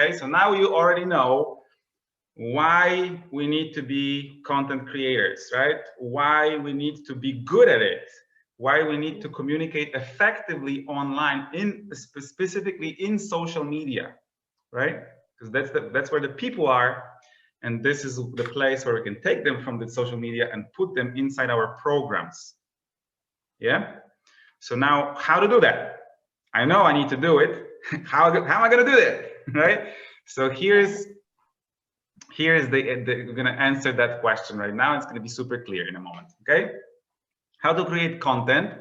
Okay, so now you already know why we need to be content creators, right? Why we need to be good at it, why we need to communicate effectively online, specifically in social media, right? Because that's where the people are, and this is the place where we can take them from the social media and put them inside our programs. Yeah. So now, how to do that? I know I need to do it. How am I going to do that? Right. So here's we're going to answer that question right now. It's going to be super clear in a moment. Okay. How to create content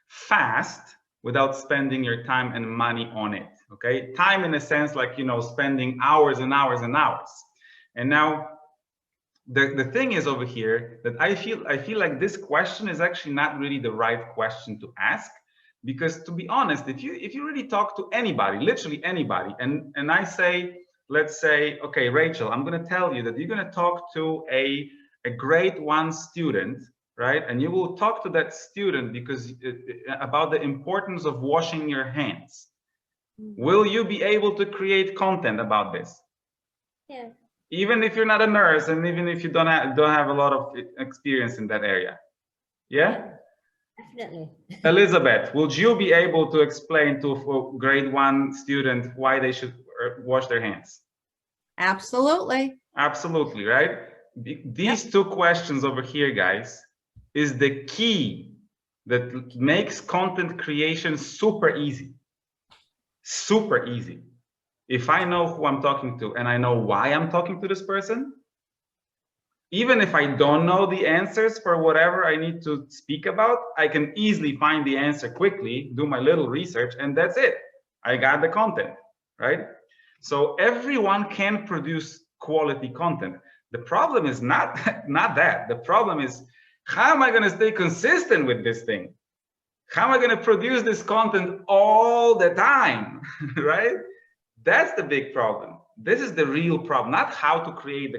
fast without spending your time and money on it. Okay. Time in a sense, like, you know, spending hours and hours and hours. And now the thing is over here that I feel like this question is actually not really the right question to ask, because to be honest, if you really talk to anybody, literally anybody, and I say, let's say, okay, Rachel, I'm going to tell you that you're going to talk to a grade 1 student, right? And you will talk to that student because about the importance of washing your hands. Will you be able to create content about this? Yeah. Even if you're not a nurse, and even if you don't have a lot of experience in that area. Yeah? Definitely. Elizabeth, would you be able to explain to a grade 1 student why they should wash their hands? Absolutely. Absolutely, right? These two questions over here, guys, is the key that makes content creation super easy. Super easy. If I know who I'm talking to and I know why I'm talking to this person, even if I don't know the answers for whatever I need to speak about, I can easily find the answer quickly, do my little research, and that's it. I got the content, right? So everyone can produce quality content. The problem is not that. The problem is, how am I going to stay consistent with this thing? How am I going to produce this content all the time, right? That's the big problem. This is the real problem, not how to create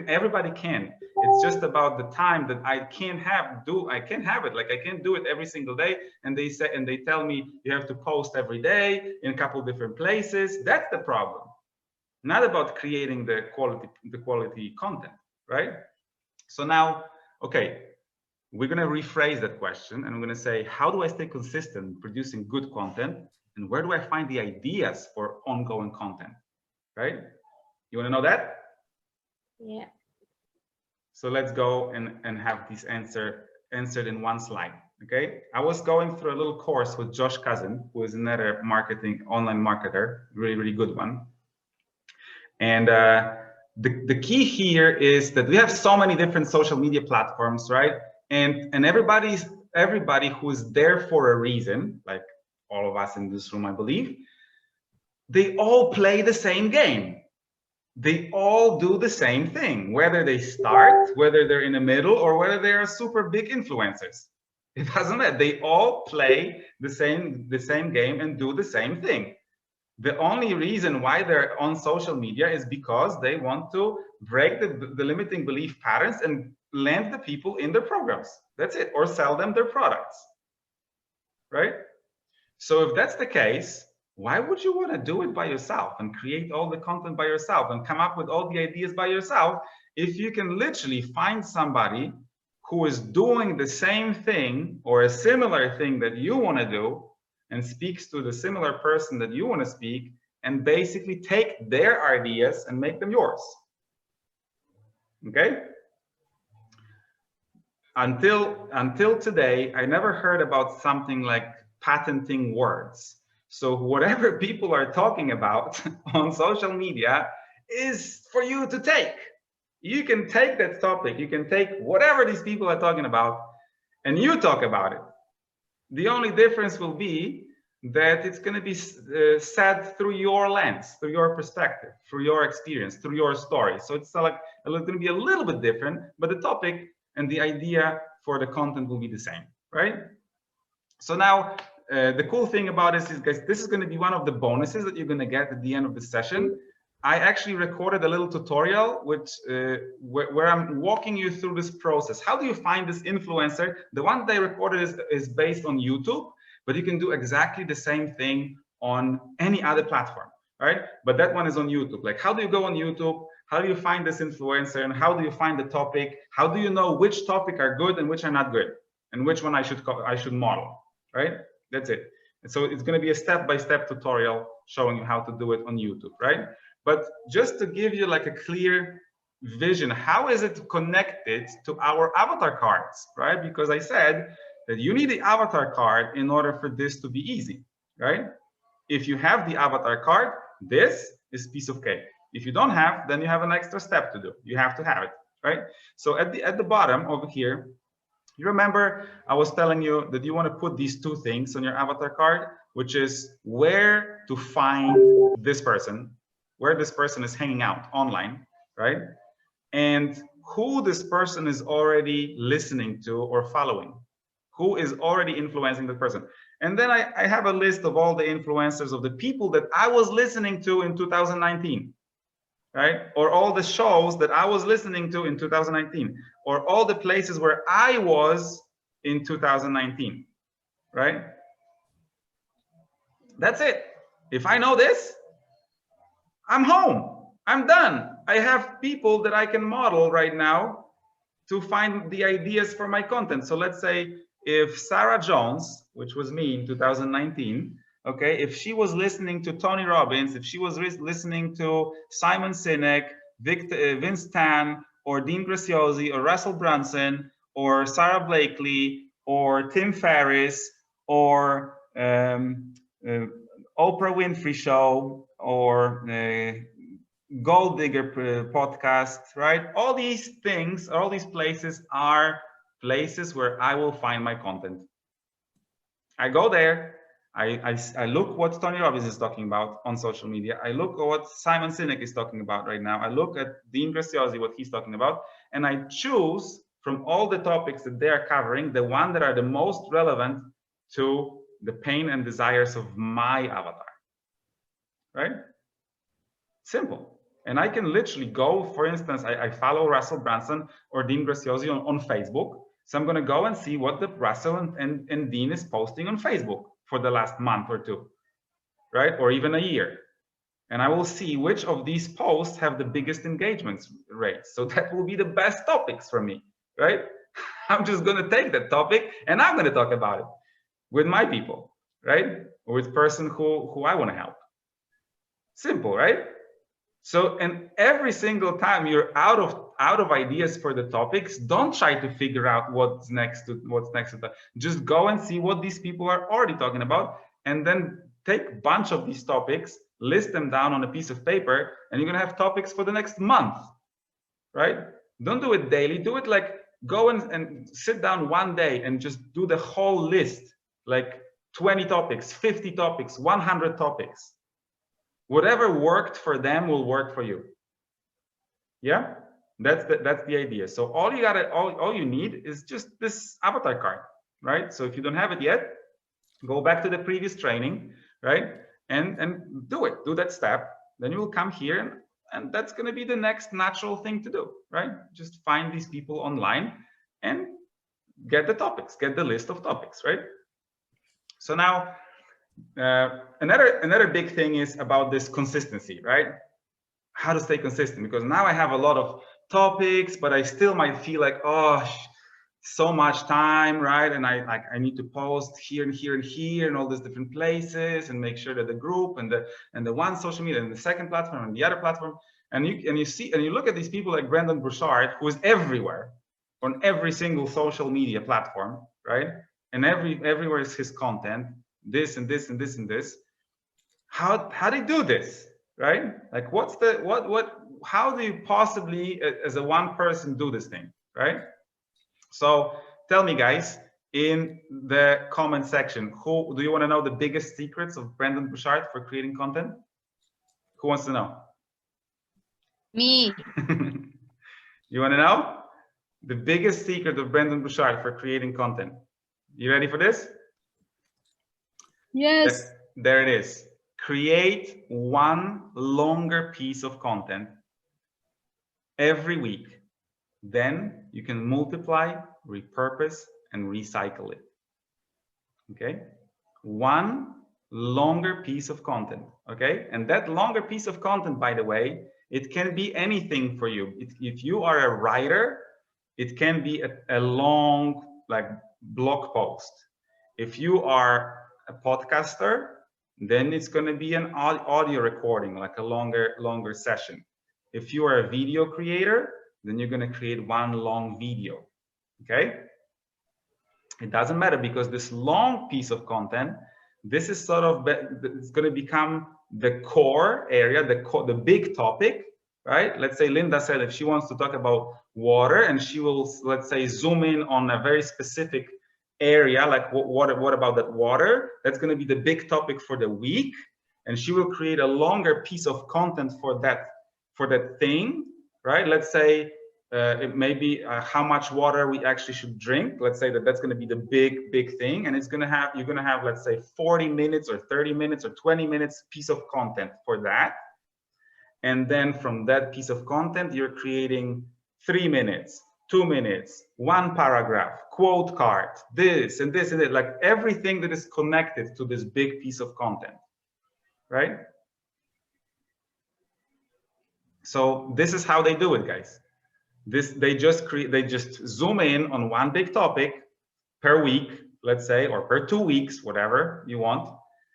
everybody can. It's just about the time that I can't have it. Like, I can't do it every single day. And they tell me you have to post every day in a couple different places. That's the problem. Not about creating the quality content, right? So now, okay, we're going to rephrase that question, and I'm going to say, how do I stay consistent producing good content? And where do I find the ideas for ongoing content, right? You want to know that? Yeah. So let's go and have this answered in one slide, okay? I was going through a little course with Josh Cousin, who is another online marketer, really, really good one. And the key here is that we have so many different social media platforms, right? And everybody who is there for a reason, like all of us in this room, I believe, they all play the same game. They all do the same thing, whether they start, whether they're in the middle, or whether they are super big influencers. It doesn't matter. They all play the same game and do the same thing. The only reason why they're on social media is because they want to break the limiting belief patterns and land the people in their programs. That's it, or sell them their products, right? So if that's the case, why would you want to do it by yourself and create all the content by yourself and come up with all the ideas by yourself if you can literally find somebody who is doing the same thing or a similar thing that you want to do and speaks to the similar person that you want to speak, and basically take their ideas and make them yours? Okay? Until today, I never heard about something like patenting words. So whatever people are talking about on social media is for you to take. You can take that topic, you can take whatever these people are talking about, and you talk about it. The only difference will be that it's going to be said through your lens, through your perspective, through your experience, through your story. So it's like going to be a little bit different, but the topic and the idea for the content will be the same, right? So now the cool thing about this is, guys, this is going to be one of the bonuses that you're going to get at the end of the session. I actually recorded a little tutorial where I'm walking you through this process. How do you find this influencer? The one that I recorded is based on YouTube, but you can do exactly the same thing on any other platform. right? But that one is on YouTube. Like, how do you go on YouTube? How do you find this influencer? And how do you find the topic? How do you know which topic are good and which are not good? And which one I should model, right? That's it. And so it's going to be a step-by-step tutorial showing you how to do it on YouTube, right? But just to give you like a clear vision, how is it connected to our avatar cards, right? Because I said that you need the avatar card in order for this to be easy, right? If you have the avatar card, this is piece of cake. If you don't have, then you have an extra step to do. You have to have it, right? So at the bottom over here, you remember I was telling you that you want to put these two things on your avatar card, which is where to find this person, where this person is hanging out online, right? And who this person is already listening to or following, who is already influencing the person. And then I have a list of all the influencers of the people that I was listening to in 2019, right? Or all the shows that I was listening to in 2019, or all the places where I was in 2019, right? That's it. If I know this, I'm home. I'm done. I have people that I can model right now to find the ideas for my content. So let's say if Sarah Jones, which was me in 2019, okay, if she was listening to Tony Robbins, if she was listening to Simon Sinek, Vince Tan, or Dean Graziosi, or Russell Brunson, or Sarah Blakely, or Tim Ferriss, or Oprah Winfrey Show, or Gold Digger podcast, right? All these things, all these places are places where I will find my content. I go there, I look what Tony Robbins is talking about on social media. I look at what Simon Sinek is talking about right now. I look at Dean Graziosi, what he's talking about, and I choose from all the topics that they are covering, the one that are the most relevant to the pain and desires of my avatar, right? Simple. And I can literally go, for instance, I follow Russell Brunson or Dean Graziosi on Facebook. So I'm going to go and see what the Russell and Dean is posting on Facebook for the last month or two, right? Or even a year. And I will see which of these posts have the biggest engagement rates. So that will be the best topics for me, right? I'm just going to take that topic and I'm going to talk about it with my people, right? Or with person who I want to help. Simple, right? So, and every single time you're out of ideas for the topics, don't try to figure out what's next to that. Just go and see what these people are already talking about, and then take a bunch of these topics, list them down on a piece of paper, and you're gonna have topics for the next month, right? Don't do it daily. Do it like go and sit down one day and just do the whole list, like 20 topics, 50 topics, 100 topics. Whatever worked for them will work for you. Yeah, that's the idea. So all you need is just this avatar card, right? So if you don't have it yet, go back to the previous training, right? And do that step. Then you will come here, and that's going to be the next natural thing to do, right? Just find these people online and get the topics, get the list of topics, right? So now. Another big thing is about this consistency, right? How to stay consistent, because now I have a lot of topics, but I still might feel like, oh, so much time, right? And I need to post here and here and here and all these different places and make sure that the group and the one social media and the second platform and the other platform, and you look at these people like Brendon Burchard, who is everywhere on every single social media platform, right? And everywhere is his content. This and this and this and this. How do you do this, right? Like, how do you possibly as a one person do this thing, right? So tell me, guys, in the comment section, who do you want to know the biggest secrets of Brendon Burchard for creating content? Who wants to know? Me. You want to know the biggest secret of Brendon Burchard for creating content? You ready for this? Yes. There it is. Create one longer piece of content every week. Then you can multiply, repurpose, and recycle it. Okay? One longer piece of content. Okay, and that longer piece of content, by the way, it can be anything for you. If you are a writer, it can be a long like blog post. If you are a podcaster, then it's going to be an audio recording, like a longer session. If you are a video creator, then you're going to create one long video. Okay, it doesn't matter, because this long piece of content, this is sort of, it's going to become the core area, the big topic, right? Let's say Linda said if she wants to talk about water, and she will, let's say, zoom in on a very specific area, like what about that water? That's going to be the big topic for the week, and she will create a longer piece of content for that thing, right? Let's say it may be how much water we actually should drink. Let's say that's going to be the big thing, and you're going to have, let's say, 40 minutes or 30 minutes or 20 minutes piece of content for that. And then from that piece of content, you're creating 3 minutes, 2 minutes, 1 paragraph, quote card, this and this and that, like everything that is connected to this big piece of content, right? So this is how they do it, guys. They just zoom in on one big topic per week, let's say, or per 2 weeks, whatever you want.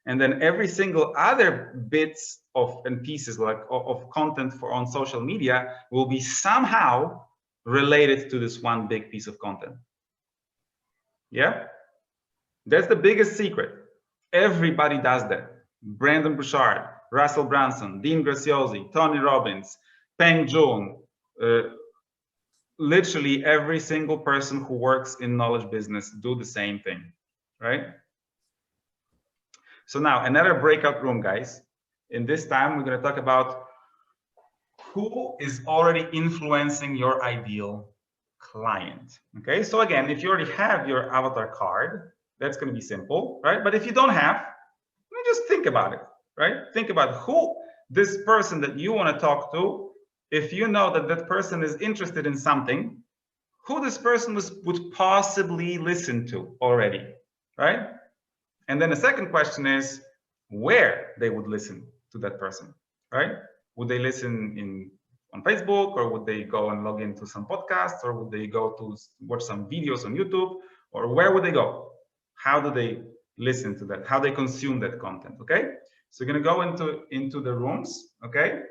And then every single other bits and pieces of content on social media will be somehow related to this one big piece of content. Yeah, that's the biggest secret. Everybody does that. Brendon Burchard, Russell Brunson, Dean Graziosi, Tony Robbins, Peng Joon, literally every single person who works in knowledge business do the same thing, right? So now another breakout room, guys. In this time, we're going to talk about who is already influencing your ideal client. Okay, so again, if you already have your avatar card, that's going to be simple, right? But if you don't have, just think about it, right? Think about who this person that you want to talk to. If you know that that person is interested in something, who this person would possibly listen to already, right? And then the second question is where they would listen to that person, right? Would they listen on Facebook, or would they go and log into some podcasts, or would they go to watch some videos on YouTube, or where would they go? How do they listen to that? How they consume that content? Okay, so we're gonna go into the rooms. Okay,